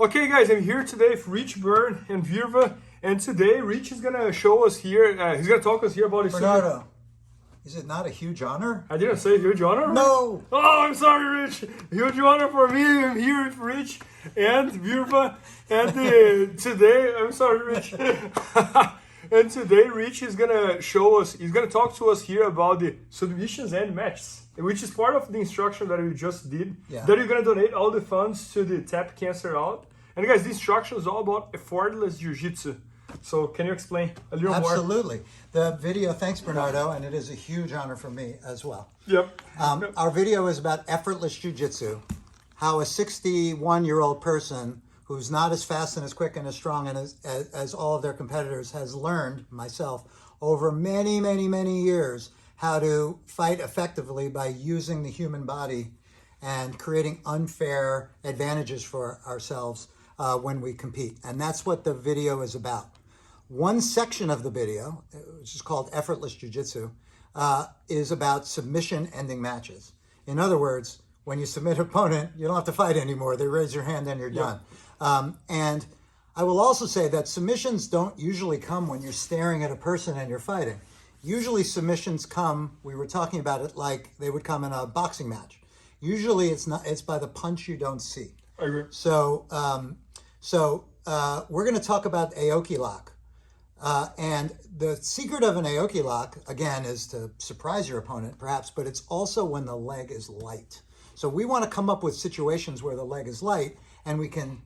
Okay guys, I'm here today with Rich Byrne and Virva, and today Rich is gonna show us here, he's gonna talk us here about his... Bernardo, is it not a huge honor? I didn't say huge honor? No! Oh, I'm sorry Rich! Huge honor for me, I'm here with Rich and Virva, and today, I'm sorry Rich. And today Rich is gonna show us, he's gonna talk to us here about the submissions and matches, which is part of the instruction that we just did, that you're gonna donate all the funds to the Tap Cancer Out. And guys, this instruction is all about effortless jiu-jitsu. So can you explain a little more? Absolutely. The video, thanks Bernardo, and it is a huge honor for me as well. Yep. Our video is about effortless jiu-jitsu, how a 61-year-old person who's not as fast and as quick and as strong and as all of their competitors has learned, myself, over many, many, many years, how to fight effectively by using the human body and creating unfair advantages for ourselves when we compete. And that's what the video is about. One section of the video, which is called Effortless Jiu-Jitsu, is about submission ending matches. In other words, when you submit an opponent, you don't have to fight anymore. They raise your hand and you're done. And I will also say that submissions don't usually come when you're staring at a person and you're fighting. Usually submissions come, we were talking about it like they would come in a boxing match. Usually it's by the punch you don't see. I agree. So, we're going to talk about Aoki Lock. And the secret of an Aoki Lock, again, is to surprise your opponent, perhaps, but it's also when the leg is light. So we want to come up with situations where the leg is light and we can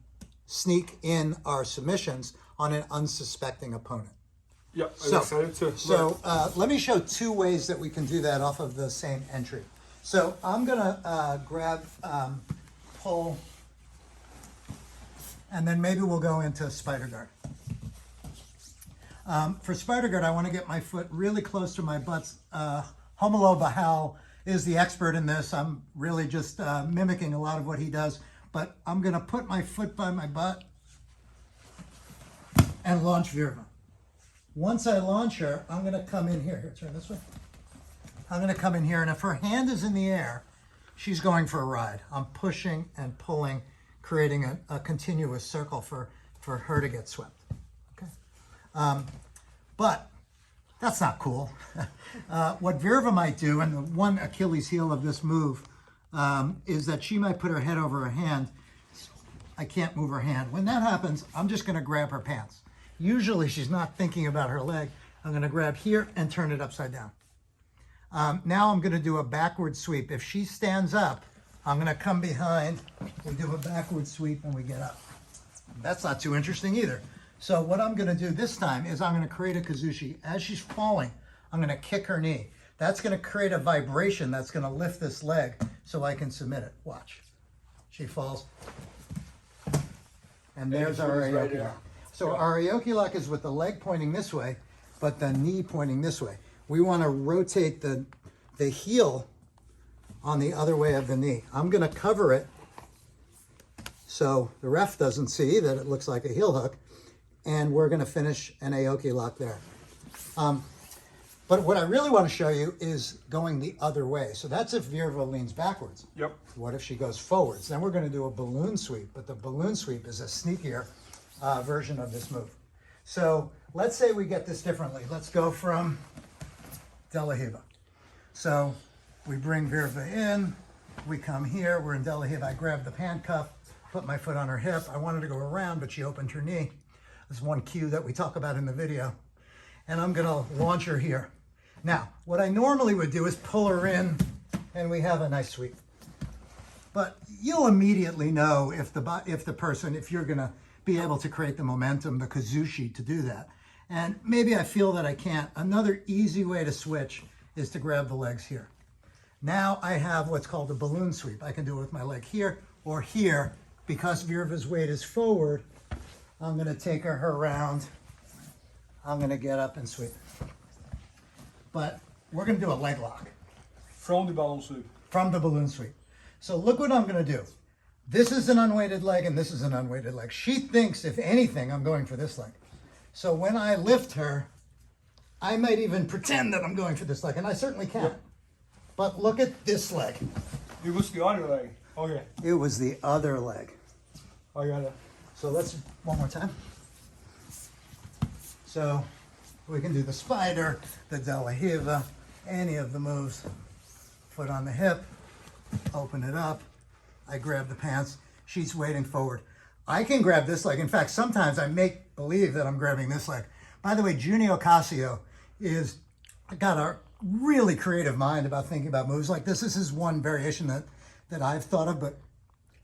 sneak in our submissions on an unsuspecting opponent. Yep, I'm excited too. So let me show two ways that we can do that off of the same entry. So I'm going to grab, pull, and then maybe we'll go into spider guard. For spider guard, I want to get my foot really close to my butt. Homolo Bahal is the expert in this. I'm really just mimicking a lot of what he does. But I'm going to put my foot by my butt and launch Virva. Once I launch her, I'm going to come in here. Here, turn this way. I'm going to come in here, and if her hand is in the air, she's going for a ride. I'm pushing and pulling, creating a continuous circle for her to get swept. Okay. But that's not cool. What Virva might do, and the one Achilles heel of this move, is that she might put her head over her hand. I can't move her hand. When that happens, I'm just going to grab her pants. Usually she's not thinking about her leg. I'm going to grab here and turn it upside down. Now I'm going to do a backward sweep. If she stands up, I'm going to come behind. We do a backward sweep and we get up. That's not too interesting either. So what I'm going to do this time is I'm going to create a kazushi. As she's falling, I'm going to kick her knee. That's going to create a vibration that's going to lift this leg so I can submit it. Watch. She falls. And there's our Aoki Lock. So our Aoki Lock is with the leg pointing this way, but the knee pointing this way. We want to rotate the heel on the other way of the knee. I'm going to cover it so the ref doesn't see that it looks like a heel hook, and we're going to finish an Aoki Lock there. But what I really want to show you is going the other way. So that's if Virva leans backwards. Yep. What if she goes forwards? Then we're going to do a balloon sweep, but the balloon sweep is a sneakier version of this move. So let's say we get this differently. Let's go from De La Riva. So we bring Virva in, we come here, we're in De La Riva. I grab the handcuff, put my foot on her hip. I wanted to go around, but she opened her knee. This is one cue that we talk about in the video. And I'm going to launch her here. Now, what I normally would do is pull her in, and we have a nice sweep. But you'll immediately know if you're going to be able to create the momentum, the kazushi, to do that. And maybe I feel that I can't. Another easy way to switch is to grab the legs here. Now I have what's called a balloon sweep. I can do it with my leg here or here. Because Virva's weight is forward, I'm going to take her around. I'm going to get up and sweep. But we're going to do a leg lock. From the balloon sweep. From the balloon sweep. So look what I'm going to do. This is an unweighted leg and this is an unweighted leg. She thinks, if anything, I'm going for this leg. So when I lift her, I might even pretend that I'm going for this leg, and I certainly can. Yep. But look at this leg. It was the other leg. Okay. It was the other leg. I got it. So let's, one more time. So we can do the spider, the de la riva, any of the moves. Foot on the hip, open it up. I grab the pants. She's waiting forward. I can grab this leg. In fact, sometimes I make believe that I'm grabbing this leg. By the way, Junio Casio is got a really creative mind about thinking about moves like this. This is one variation that I've thought of, but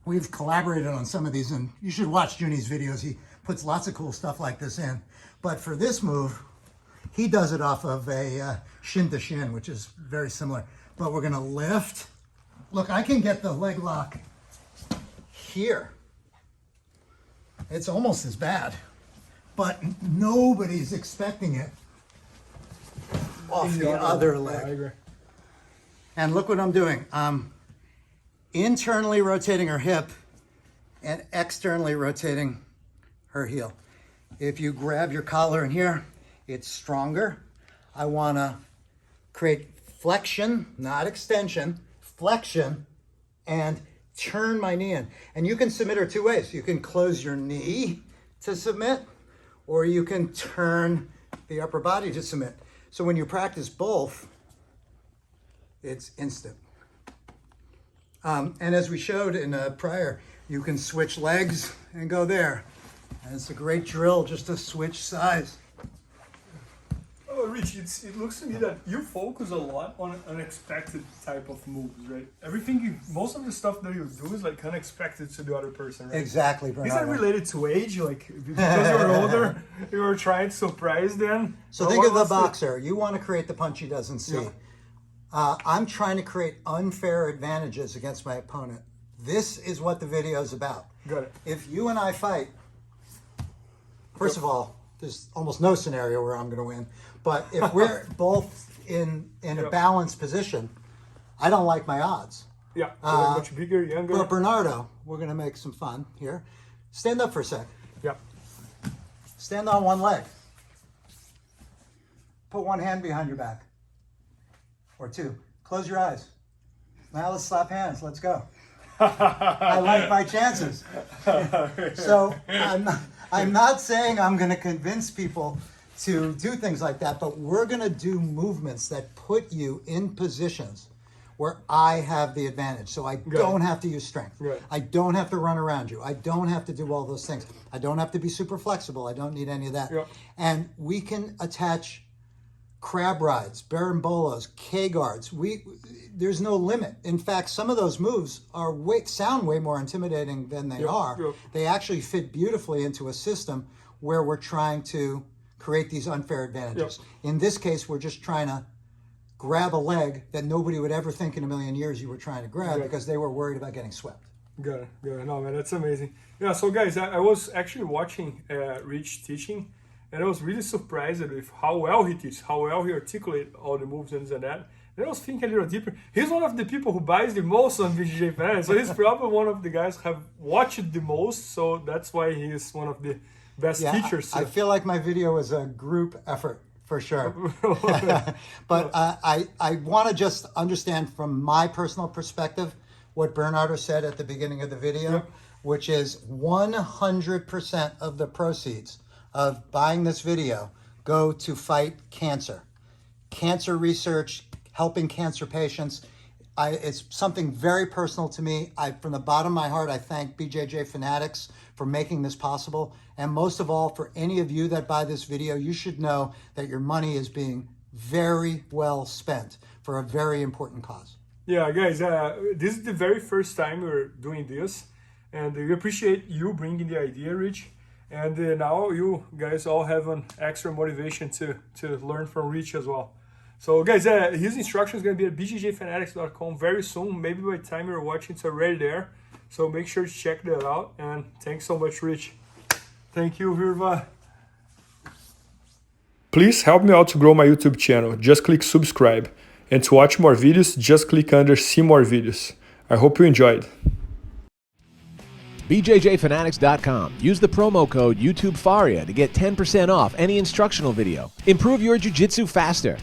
we've collaborated on some of these, and you should watch Juni's videos. He puts lots of cool stuff like this in. But for this move, he does it off of a shin to shin, which is very similar. But we're gonna lift. Look, I can get the leg lock here. It's almost as bad, but nobody's expecting it off the other leg. I agree. And look what I'm doing. I'm internally rotating her hip and externally rotating her heel. If you grab your collar in here, it's stronger. I want to create flexion, not extension, flexion, and turn my knee in. And you can submit her two ways. You can close your knee to submit, or you can turn the upper body to submit. So when you practice both, it's instant. And as we showed in a prior, you can switch legs and go there. And it's a great drill just to switch sides. Oh, Rich, it looks to me that you focus a lot on unexpected type of moves, right? Most of the stuff that you do is like unexpected to the other person, right? Exactly, Is Bernardo. that related to age? Like, because you're older, you were trying to surprise them? So think of the boxer. You want to create the punch he doesn't see. Yeah. I'm trying to create unfair advantages against my opponent. This is what the video is about. Got it. If you and I fight, first of all, there's almost no scenario where I'm going to win. But if we're both in a balanced position, I don't like my odds. Yeah, much bigger, younger. But Bernardo, we're going to make some fun here. Stand up for a sec. Yeah. Stand on one leg. Put one hand behind your back. Or two. Close your eyes. Now let's slap hands. Let's go. I like my chances. So I'm not saying I'm going to convince people to do things like that, but we're going to do movements that put you in positions where I have the advantage. So I don't have to use strength. Right. I don't have to run around you. I don't have to do all those things. I don't have to be super flexible. I don't need any of that. Yep. And we can attach crab rides, barambolas, K-guards. There's no limit. In fact, some of those moves sound way more intimidating than they are. Yep. They actually fit beautifully into a system where we're trying to create these unfair advantages. Yep. In this case, we're just trying to grab a leg that nobody would ever think in a million years you were trying to grab because they were worried about getting swept. Got it. No, man, that's amazing. Yeah, so guys, I was actually watching Rich teaching, and I was really surprised with how well he teaches, how well he articulates all the moves and that. And I was thinking a little deeper. He's one of the people who buys the most on BJJ Fanatics, so he's probably one of the guys who have watched the most, so that's why he is one of the best teachers. I feel like my video is a group effort for sure. But I want to just understand from my personal perspective what Bernardo said at the beginning of the video, which is 100% of the proceeds of buying this video go to fight cancer. Cancer research, helping cancer patients. It's something very personal to me. From the bottom of my heart, I thank BJJ Fanatics for making this possible. And most of all, for any of you that buy this video, you should know that your money is being very well spent for a very important cause. Yeah, guys, this is the very first time we're doing this. And we appreciate you bringing the idea, Rich. And now you guys all have an extra motivation to learn from Rich as well. So guys, his instruction is going to be at bjjfanatics.com very soon. Maybe by the time you're watching, it's already there. So make sure to check that out. And thanks so much, Rich. Thank you, Virva. Please help me out to grow my YouTube channel. Just click subscribe. And to watch more videos, just click under see more videos. I hope you enjoyed. BJJFanatics.com. Use the promo code YouTubeFaria to get 10% off any instructional video. Improve your jiu-jitsu faster.